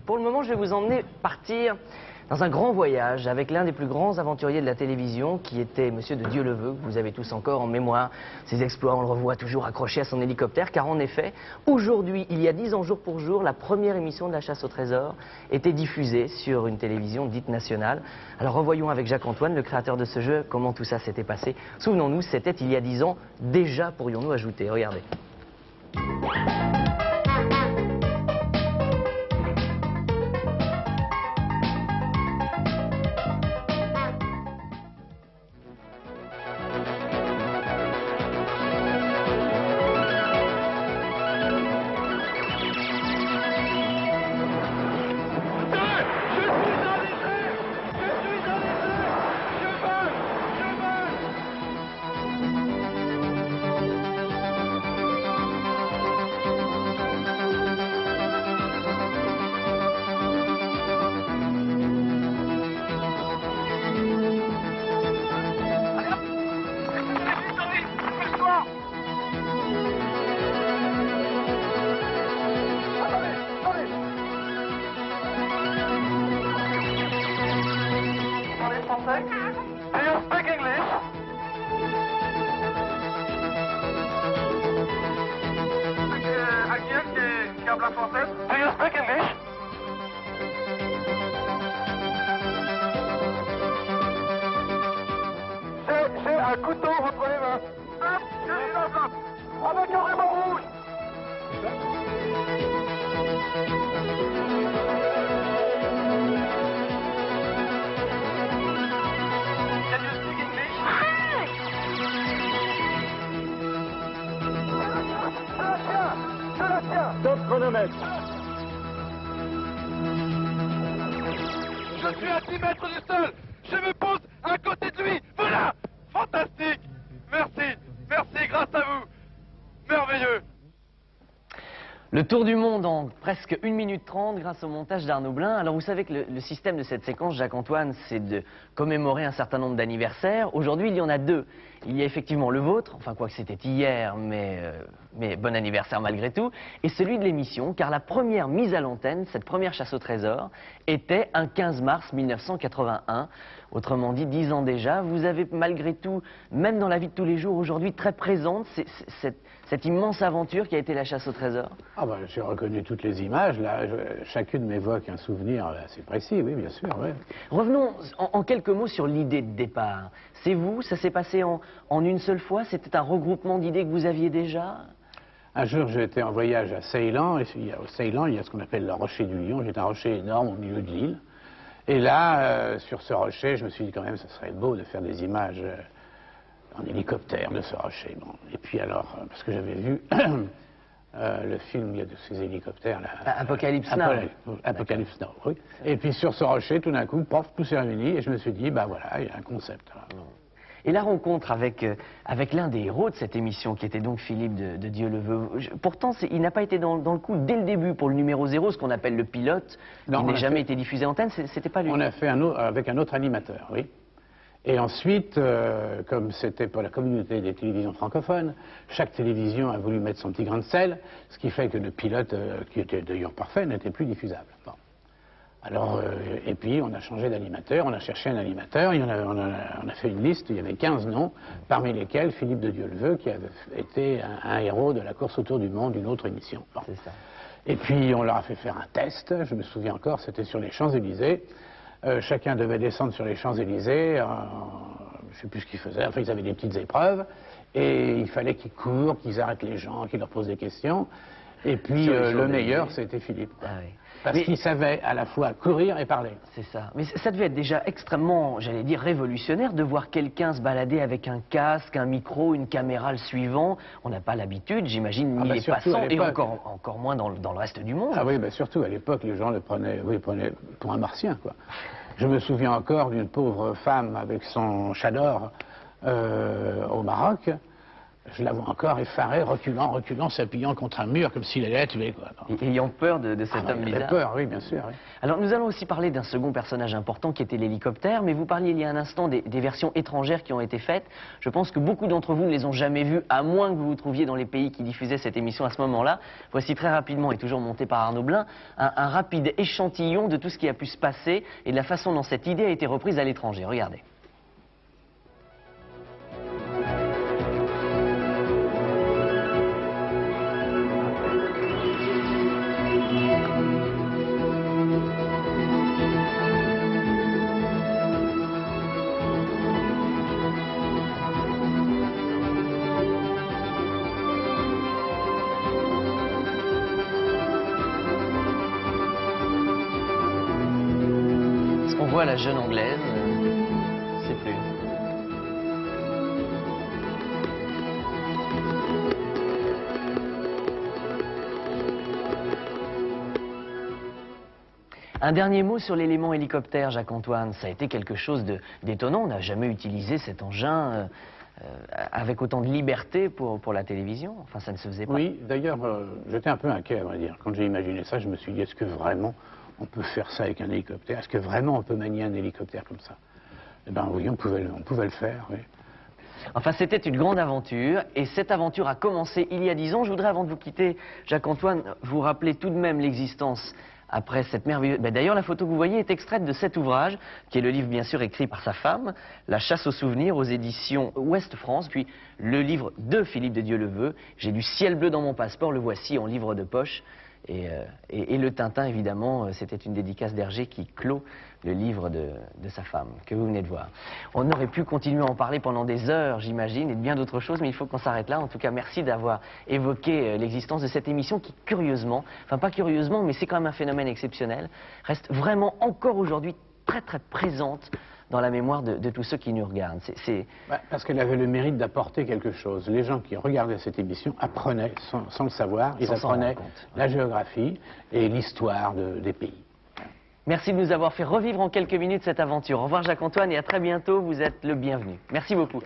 Pour le moment, je vais vous emmener partir dans un grand voyage avec l'un des plus grands aventuriers de la télévision, qui était Monsieur de Dieuleveux, que vous avez tous encore en mémoire. Ses exploits, on le revoit toujours accroché à son hélicoptère, car en effet, aujourd'hui, il y a 10 ans jour pour jour, la première émission de la chasse au trésor était diffusée sur une télévision dite nationale. Alors revoyons avec Jacques-Antoine, le créateur de ce jeu, comment tout ça s'était passé. Souvenons-nous, c'était il y a 10 ans, déjà pourrions-nous ajouter. Regardez. Do you speak English? À qui habla français? Do you speak English? J'ai un couteau entre les mains. Avec un ruban rouge. Can you speak English? Top chronomètre. Je suis à 10 mètres du sol. Je me pose à côté de lui. Voilà. Fantastique. Merci. Merci, grâce à vous. Merveilleux. Le tour du monde en presque 1 minute 30 grâce au montage d'Arnaud Blin. Alors vous savez que le système de cette séquence, Jacques-Antoine, c'est de commémorer un certain nombre d'anniversaires. Aujourd'hui, il y en a 2. Il y a effectivement le vôtre, enfin quoi que c'était hier, mais bon anniversaire malgré tout, et celui de l'émission, car la première mise à l'antenne, cette première chasse au trésor, était un 15 mars 1981. Autrement dit, 10 ans déjà. Vous avez malgré tout, même dans la vie de tous les jours aujourd'hui, très présente cette immense aventure qui a été la chasse au trésor. Ah ben, j'ai reconnu toutes les images, là, chacune m'évoque un souvenir assez précis, oui, bien sûr. Ouais. Revenons en quelques mots sur l'idée de départ. C'est vous, ça s'est passé en une seule fois? C'était un regroupement d'idées que vous aviez déjà? Un jour, j'étais en voyage à Ceylan, et au Ceylan, il y a ce qu'on appelle le rocher du lion, qui est un rocher énorme au milieu de l'île. Et là, sur ce rocher, je me suis dit quand même, ce serait beau de faire des images en hélicoptère de ce rocher. Bon. Et puis alors, parce que j'avais vu le film, il y a de ces hélicoptères là. Apocalypse Now. Apocalypse Now, oui. Et puis sur ce rocher, tout d'un coup, pof, tout s'est réuni, et je me suis dit, bah voilà, il y a un concept. Là. Et la rencontre avec l'un des héros de cette émission, qui était donc Philippe de Dieuleveux. Pourtant, il n'a pas été dans le coup dès le début pour le numéro 0, ce qu'on appelle le pilote, non, qui n'a jamais été diffusé en antenne, c'était pas lui. On a fait avec un autre animateur, oui. Et ensuite, comme c'était pour la communauté des télévisions francophones, chaque télévision a voulu mettre son petit grain de sel, ce qui fait que le pilote, qui était d'ailleurs parfait, n'était plus diffusable. Bon. Alors, et puis on a changé d'animateur, on a cherché un animateur, on a fait une liste, il y avait 15 noms, parmi lesquels Philippe de Dieuleveux, qui avait été un héros de la course autour du monde, d'une autre émission. Bon. C'est ça. Et puis on leur a fait faire un test, je me souviens encore, c'était sur les Champs-Élysées. Chacun devait descendre sur les Champs-Élysées, je ne sais plus ce qu'ils faisaient, enfin ils avaient des petites épreuves, et il fallait qu'ils courent, qu'ils arrêtent les gens, qu'ils leur posent des questions. Et puis le meilleur, c'était Philippe. Ah, oui. Parce qu'il savait à la fois courir et parler. C'est ça. Mais ça devait être déjà extrêmement, j'allais dire, révolutionnaire de voir quelqu'un se balader avec un casque, un micro, une caméra le suivant. On n'a pas l'habitude, j'imagine, ni les passants, et encore moins dans le reste du monde. Ah oui, bah surtout à l'époque, les gens le prenaient pour un martien, quoi. Je me souviens encore d'une pauvre femme avec son chador au Maroc. Je la vois encore effaré, reculant, s'appuyant contre un mur comme s'il allait la tuer, quoi. Ayant peur de cet homme Il bizarre. avait peur, oui, bien sûr. Oui. Alors nous allons aussi parler d'un second personnage important qui était l'hélicoptère, mais vous parliez il y a un instant des versions étrangères qui ont été faites. Je pense que beaucoup d'entre vous ne les ont jamais vues, à moins que vous vous trouviez dans les pays qui diffusaient cette émission à ce moment-là. Voici très rapidement, et toujours monté par Arnaud Blin, un rapide échantillon de tout ce qui a pu se passer et de la façon dont cette idée a été reprise à l'étranger. Regardez. On voit la jeune anglaise, c'est plus. Un dernier mot sur l'élément hélicoptère, Jacques-Antoine. Ça a été quelque chose d'étonnant. On n'a jamais utilisé cet engin avec autant de liberté pour la télévision. Enfin, ça ne se faisait pas. Oui, d'ailleurs, j'étais un peu inquiet, à vrai dire. Quand j'ai imaginé ça, je me suis dit, est-ce que vraiment on peut faire ça avec un hélicoptère? Est-ce que vraiment on peut manier un hélicoptère comme ça? Eh bien oui, on pouvait le faire, oui. Enfin, c'était une grande aventure, et cette aventure a commencé il y a 10 ans. Je voudrais, avant de vous quitter, Jacques-Antoine, vous rappeler tout de même l'existence après cette merveilleuse... D'ailleurs, la photo que vous voyez est extraite de cet ouvrage, qui est le livre, bien sûr, écrit par sa femme, La chasse aux souvenirs, aux éditions Ouest France, puis le livre de Philippe de Dieuleveux. J'ai du ciel bleu dans mon passeport, le voici en livre de poche. Et le Tintin, évidemment, c'était une dédicace d'Hergé qui clôt le livre de sa femme, que vous venez de voir. On aurait pu continuer à en parler pendant des heures, j'imagine, et de bien d'autres choses, mais il faut qu'on s'arrête là. En tout cas, merci d'avoir évoqué l'existence de cette émission qui, curieusement, enfin pas curieusement, mais c'est quand même un phénomène exceptionnel, reste vraiment encore aujourd'hui très très présente dans la mémoire de tous ceux qui nous regardent. Parce qu'elle avait le mérite d'apporter quelque chose. Les gens qui regardaient cette émission apprenaient, sans le savoir, ils apprenaient la géographie et l'histoire des pays. Merci de nous avoir fait revivre en quelques minutes cette aventure. Au revoir Jacques-Antoine et à très bientôt, vous êtes le bienvenu. Merci beaucoup.